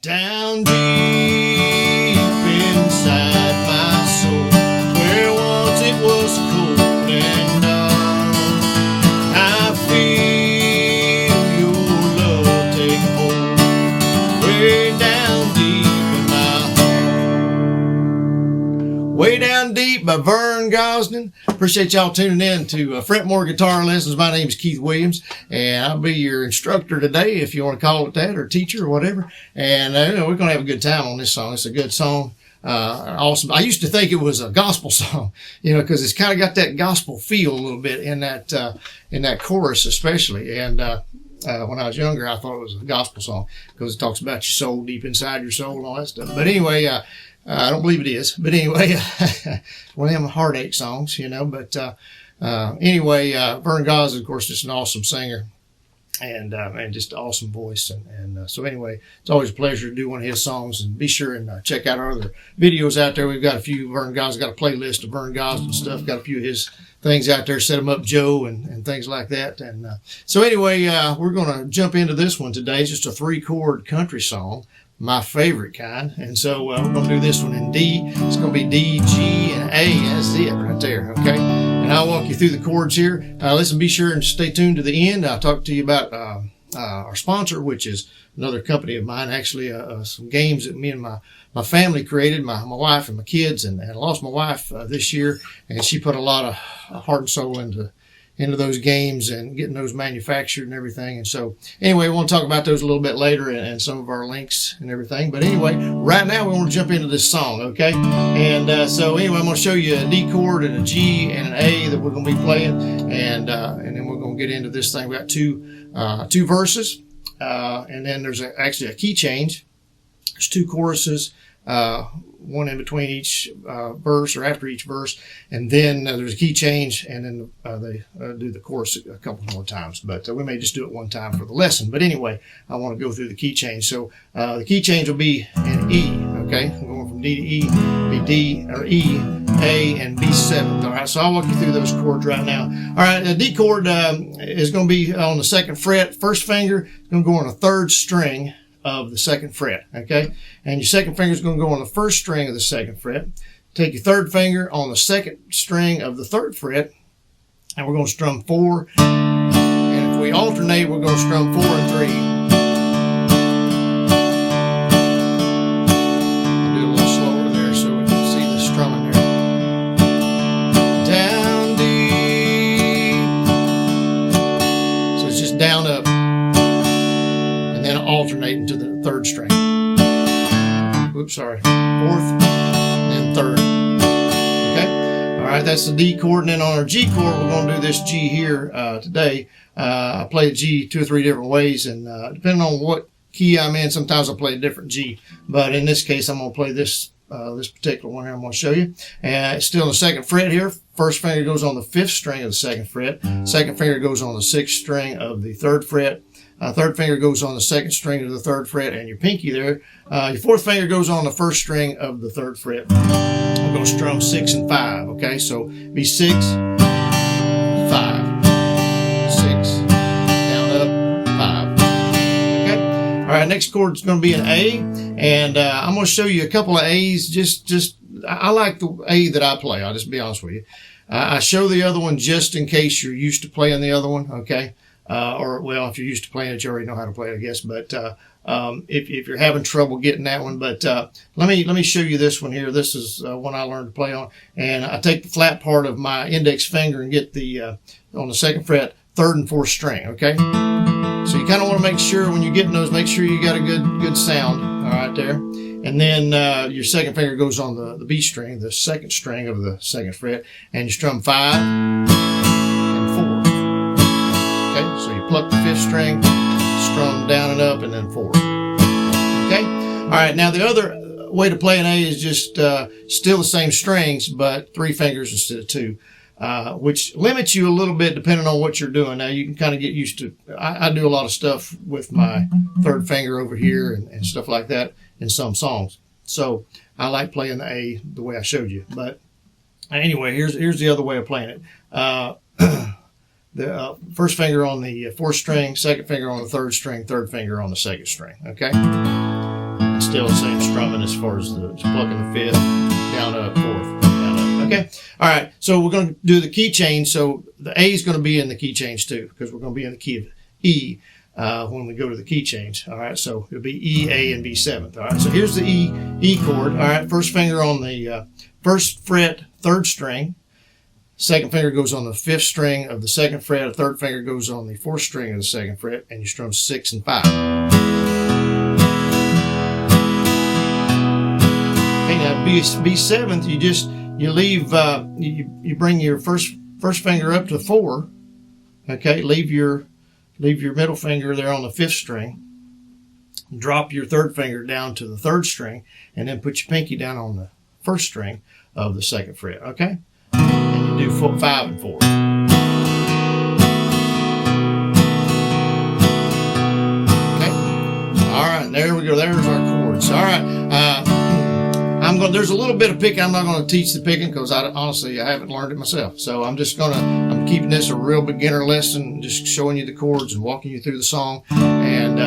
Down deep inside my soul, where once it was cold and dark, I feel your love take hold, way down deep in my heart. Way Down Deep by Vern Gosdin. Appreciate y'all tuning in to Fretmore Guitar Lessons. My name is Keith Williams, and I'll be your instructor today, if you want to call it that, or teacher, or whatever. And we're going to have a good time on this song. It's a good song. Awesome. I used to think it was a gospel song, because it's kind of got that gospel feel a little bit in that chorus, especially. And when I was younger, I thought it was a gospel song because it talks about your soul, deep inside your soul, and all that stuff. But anyway, I don't believe it is. But anyway, one of them heartache songs, But anyway, Vern Gosdin, of course, just an awesome singer. And just an awesome voice. And so anyway, it's always a pleasure to do one of his songs. And be sure and check out our other videos out there. We've got a few Vern Gosdin, got a playlist of Vern Gosdin stuff, got a few of his things out there, Set 'em Up Joe and things like that. And so anyway, we're going to jump into this one today. It's just a 3-chord country song, my favorite kind. And so we're going to do this one in D. It's going to be D, G, and A. That's it right there, okay? And I'll walk you through the chords here. Listen, be sure and stay tuned to the end. I'll talk to you about our sponsor, which is another company of mine, actually, some games that me and my family created, my wife and my kids. And I lost my wife this year, and she put a lot of heart and soul into those games and getting those manufactured and everything. And so anyway, we want to talk about those a little bit later and some of our links and everything. But anyway, right now we want to jump into this song, okay? And so anyway, I'm going to show you a D chord and a G and an A that we're going to be playing. And then we're going to get into this thing. We got two verses. And then there's actually a key change. There's 2 choruses. One in between each verse or after each verse, and then there's a key change, and then they do the chorus a couple more times, but we may just do it one time for the lesson. But anyway, I want to go through the key change. So the key change will be in E, okay? I'm going from D to E, be D or E, A, and B7. All right, so I'll walk you through those chords right now. All right, the D chord is going to be on the 2nd fret. First finger is going to go on a 3rd string of the 2nd fret, okay? And your 2nd finger is going to go on the 1st string of the 2nd fret. Take your 3rd finger on the 2nd string of the 3rd fret, and we're going to strum 4. And if we alternate, we're going to strum 4 and 3. I'll do a little slower there so we can see the strumming there. Down deep. So it's just down, up, and then alternating to the 3rd string. Oops, sorry. 4th, and then 3rd. Okay? All right, that's the D chord. And then on our G chord, we're going to do this G here today. I play a G 2 or 3 different ways, and depending on what key I'm in, sometimes I'll play a different G. But in this case, I'm going to play this particular one here I'm going to show you. And it's still on the 2nd fret here. First finger goes on the 5th string of the 2nd fret. 2nd finger goes on the 6th string of the 3rd fret. 3rd finger goes on the 2nd string of the 3rd fret, and your pinky there. Your 4th finger goes on the 1st string of the 3rd fret. I'm going to strum 6 and 5, okay? So be 6, 5, 6, down, up, 5. Okay? All right, next chord is going to be an A, and I'm going to show you a couple of A's. I like the A that I play. I'll just be honest with you. I show the other one just in case you're used to playing the other one, okay? If you're used to playing it, you already know how to play it, I guess. But if you're having trouble getting that one, but let me show you this one here. This is one I learned to play on, and I take the flat part of my index finger and get the on the 2nd fret, 3rd and 4th string. Okay, so you kind of want to make sure when you're getting those, make sure you got a good sound. All right, there, and then your 2nd finger goes on the B string, the 2nd string of the 2nd fret, and you strum 5 and 4. Okay, so you pluck the 5th string, strum down and up, and then 4. Okay? All right, now the other way to play an A is just still the same strings, but 3 fingers instead of 2, which limits you a little bit depending on what you're doing. Now, you can kind of get used to, I do a lot of stuff with my 3rd finger over here and stuff like that in some songs. So I like playing the A the way I showed you. But anyway, here's the other way of playing it. The first finger on the 4th string, 2nd finger on the 3rd string, 3rd finger on the 2nd string, okay? still the same strumming as far as the plucking the fifth, down up, fourth, down up. Okay. All right. So we're going to do the key change. So the A is going to be in the key change too, because we're going to be in the key of E when we go to the key change. All right. So it'll be E, A, and B seventh. All right. So here's the E chord. All right. First finger on the first fret, third string. Second finger goes on the fifth string of the second fret. A third finger goes on the fourth string of the second fret, and you strum 6 and 5. Okay, now B seventh, you leave you bring your first finger up to 4. Okay, leave your middle finger there on the fifth string. Drop your third finger down to the third string, and then put your pinky down on the first string of the second fret. Okay. And you do 5 and 4. Okay. All right. There we go. There's our chords. All right. There's a little bit of picking. I'm not going to teach the picking because honestly, I haven't learned it myself. So I'm keeping this a real beginner lesson, just showing you the chords and walking you through the song. And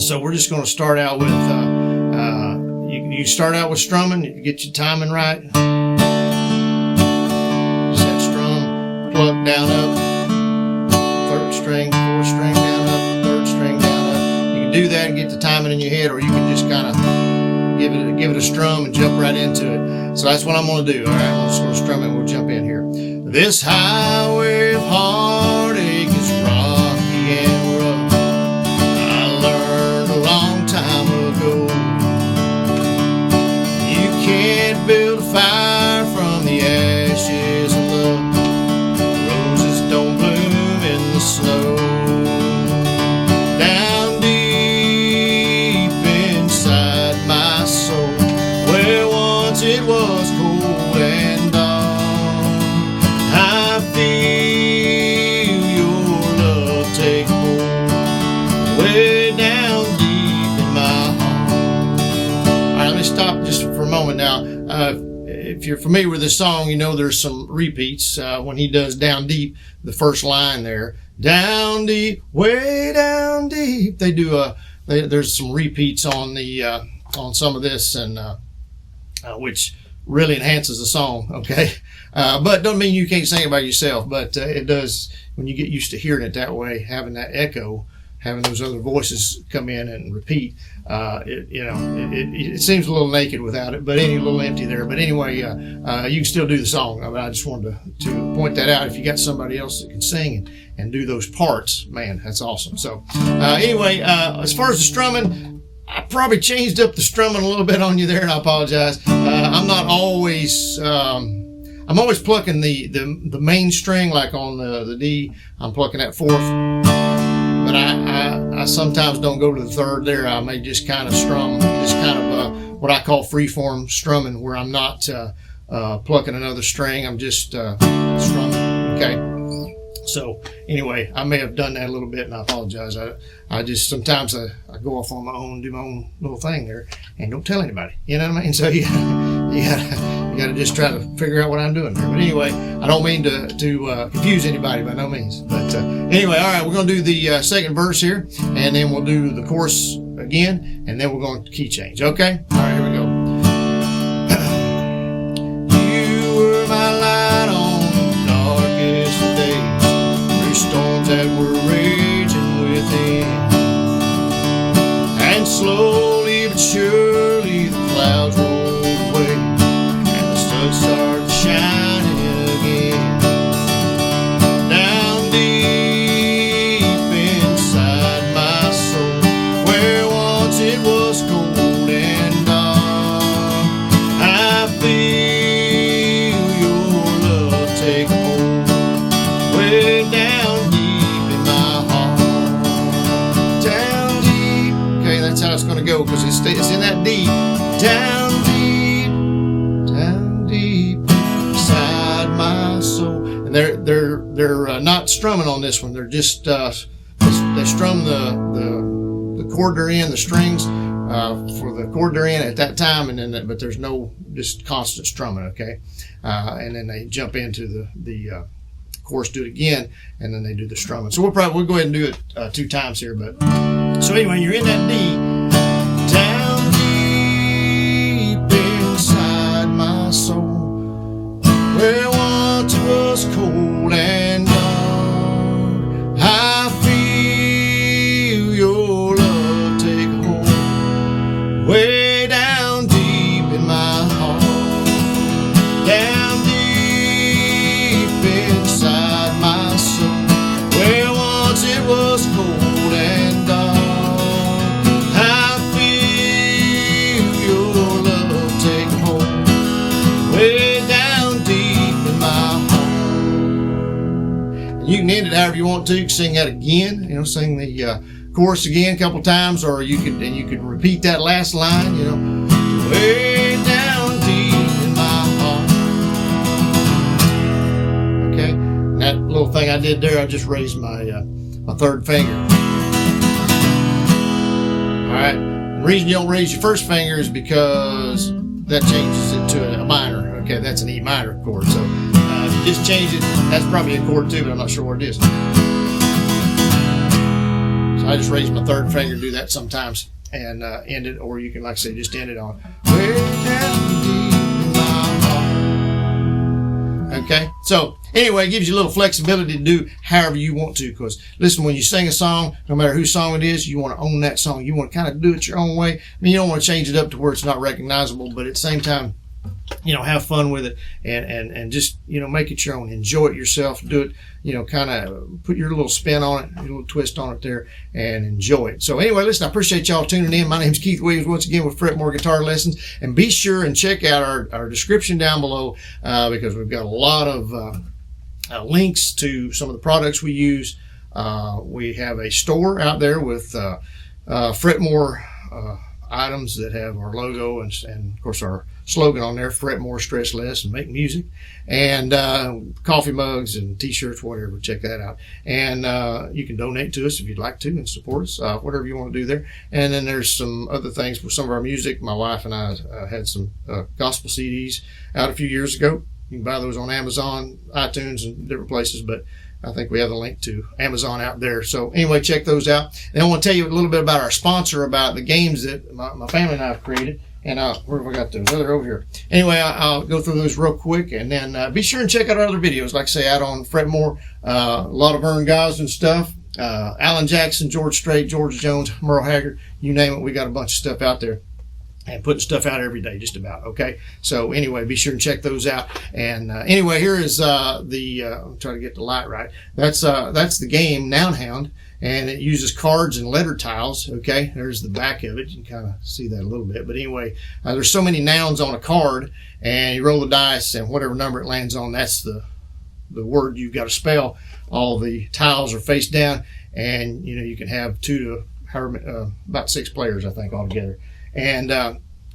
so we're just going to start out with, you start out with strumming, you get your timing right. Plug down up, third string, fourth string down up, third string down up. You can do that and get the timing in your head, or you can just kind of give it a strum and jump right into it. So that's what I'm going to do. All right, I'm just going to strum it and we'll jump in here. This highway of heartache is rocky and rough. I learned a long time ago. You can't build a fire from the ashes of love. Snow. Down deep inside my soul, where once it was cold and dark, I feel your love take hold, way down deep in my heart. All right, let me stop just for a moment now. If you're familiar with this song, you know there's some repeats when he does down deep, the first line there. Down deep, way down deep. They do there's some repeats on the on some of this, and which really enhances the song. Okay, but don't mean you can't sing it by yourself. But it does when you get used to hearing it that way, having that echo, having those other voices come in and repeat. It seems a little naked without it, but a little empty there. But anyway, you can still do the song. I just wanted to point that out. If you got somebody else that can sing and do those parts, man, that's awesome. So anyway, as far as the strumming, I probably changed up the strumming a little bit on you there, and I apologize. I'm not always. I'm always plucking the main string, like on the D. I'm plucking that fourth. But I sometimes don't go to the third there. I may just kind of strum, just kind of what I call freeform strumming, where I'm not plucking another string. I'm just strumming. Okay. So anyway, I may have done that a little bit, and I apologize. I just sometimes I go off on my own, do my own little thing there, and don't tell anybody. You know what I mean? So you gotta just try to figure out what I'm doing there. But anyway, I don't mean to confuse anybody by no means. But anyway, all right, we're gonna do the second verse here, and then we'll do the chorus again, and then we're going to key change. Okay? All right, here we go. You were my light on the darkest of days, through storms that were raging within, and slowly but surely the clouds rolled away, and the sun started shining again. Down deep inside my soul, where once it was cold and dark, I feel your love take hold, way down deep in my heart. Down deep. Okay, that's how it's going to go, because it's in that D. Down deep inside my soul. And they're not strumming on this one. They're just they strum the chord they're in, the strings for the chord they're in at that time, and then but there's no just constant strumming. Okay, and then they jump into the chorus, do it again, and then they do the strumming. So we'll go ahead and do it 2 times here. But so anyway, you're in that D. it however you want to. You can sing that again, you know, sing the chorus again a couple times, or you could repeat that last line, you know, way down deep in my heart. Okay, and that little thing I did there, I just raised my my third finger. All right, the reason you don't raise your first finger is because that changes it to a minor. Okay, that's an E minor chord, so just change it. That's probably a chord too, but I'm not sure what it is. So I just raise my third finger, do that sometimes, and end it, or you can, like I say, just end it on way down deep in my heart. Okay, so anyway, it gives you a little flexibility to do however you want to, because listen, when you sing a song, no matter whose song it is, you want to own that song. You want to kind of do it your own way. I mean, you don't want to change it up to where it's not recognizable, but at the same time, you know, have fun with it, and just, you know, make it your own. Enjoy it yourself. Do it, you know, kind of put your little spin on it, your little twist on it there, and enjoy it. So anyway, listen, I appreciate y'all tuning in. My name's Keith Williams, once again with Fretmore Guitar Lessons, and be sure and check out our description down below, because we've got a lot of links to some of the products we use. We have a store out there with Fretmore items that have our logo and of course our slogan on there: fret more, stress less, and make music. And coffee mugs and t-shirts, whatever. Check that out. And you can donate to us if you'd like to and support us, whatever you want to do there. And then there's some other things for some of our music. My wife and I had some gospel CDs out a few years ago. You can buy those on Amazon, iTunes, and different places, but I think we have the link to Amazon out there. So anyway, check those out. And I want to tell you a little bit about our sponsor, about the games that my family and I have created. And where have I got those? Oh, they're over here. Anyway, I'll go through those real quick, and then be sure and check out our other videos. Like I say, out on Fretmore, a lot of Vern Gosdin stuff, Alan Jackson, George Strait, George Jones, Merle Haggard, you name it. We got a bunch of stuff out there. And putting stuff out every day, just about. Okay, so anyway, be sure and check those out. And anyway, here is I'm trying to get the light right. That's the game Noun Hound, and it uses cards and letter tiles. Okay, there's the back of it. You can kind of see that a little bit. But anyway, there's so many nouns on a card, and you roll the dice, and whatever number it lands on, that's the word you've got to spell. All the tiles are face down, and you know, you can have about 6 players, I think, altogether. And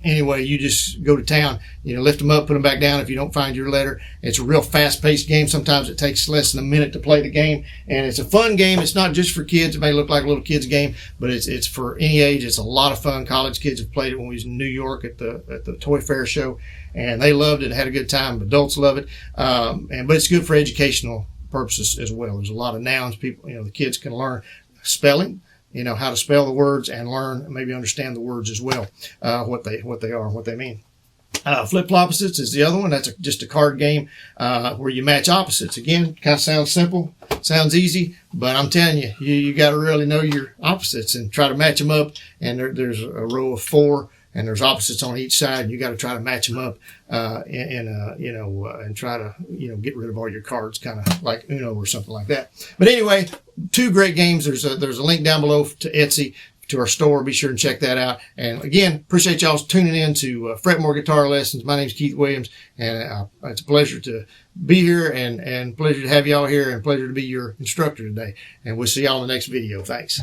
anyway, you just go to town, you know, lift them up, put them back down if you don't find your letter. It's a real fast-paced game. Sometimes it takes less than a minute to play the game, and it's a fun game. It's not just for kids. It may look like a little kid's game, but it's for any age. It's a lot of fun. College kids have played it when we was in New York at the Toy Fair show, and they loved it, had a good time. Adults love it, but it's good for educational purposes as well. There's a lot of nouns. People, you know, the kids can learn spelling, you know, how to spell the words, and learn, maybe understand the words as well, what they are and what they mean. Flip Opposites is the other one. That's just a card game where you match opposites. Again, kind of sounds simple, sounds easy, but I'm telling you, you got to really know your opposites and try to match them up. And there's a row of 4, and there's opposites on each side, and you got to try to match them up, and try to, you know, get rid of all your cards, kind of like Uno or something like that. But anyway, 2 great games. There's a link down below to Etsy, to our store. Be sure and check that out. And again, appreciate y'all tuning in to Fretmore Guitar Lessons. My name's Keith Williams, and it's a pleasure to be here, and pleasure to have y'all here, and pleasure to be your instructor today. And we'll see y'all in the next video. Thanks.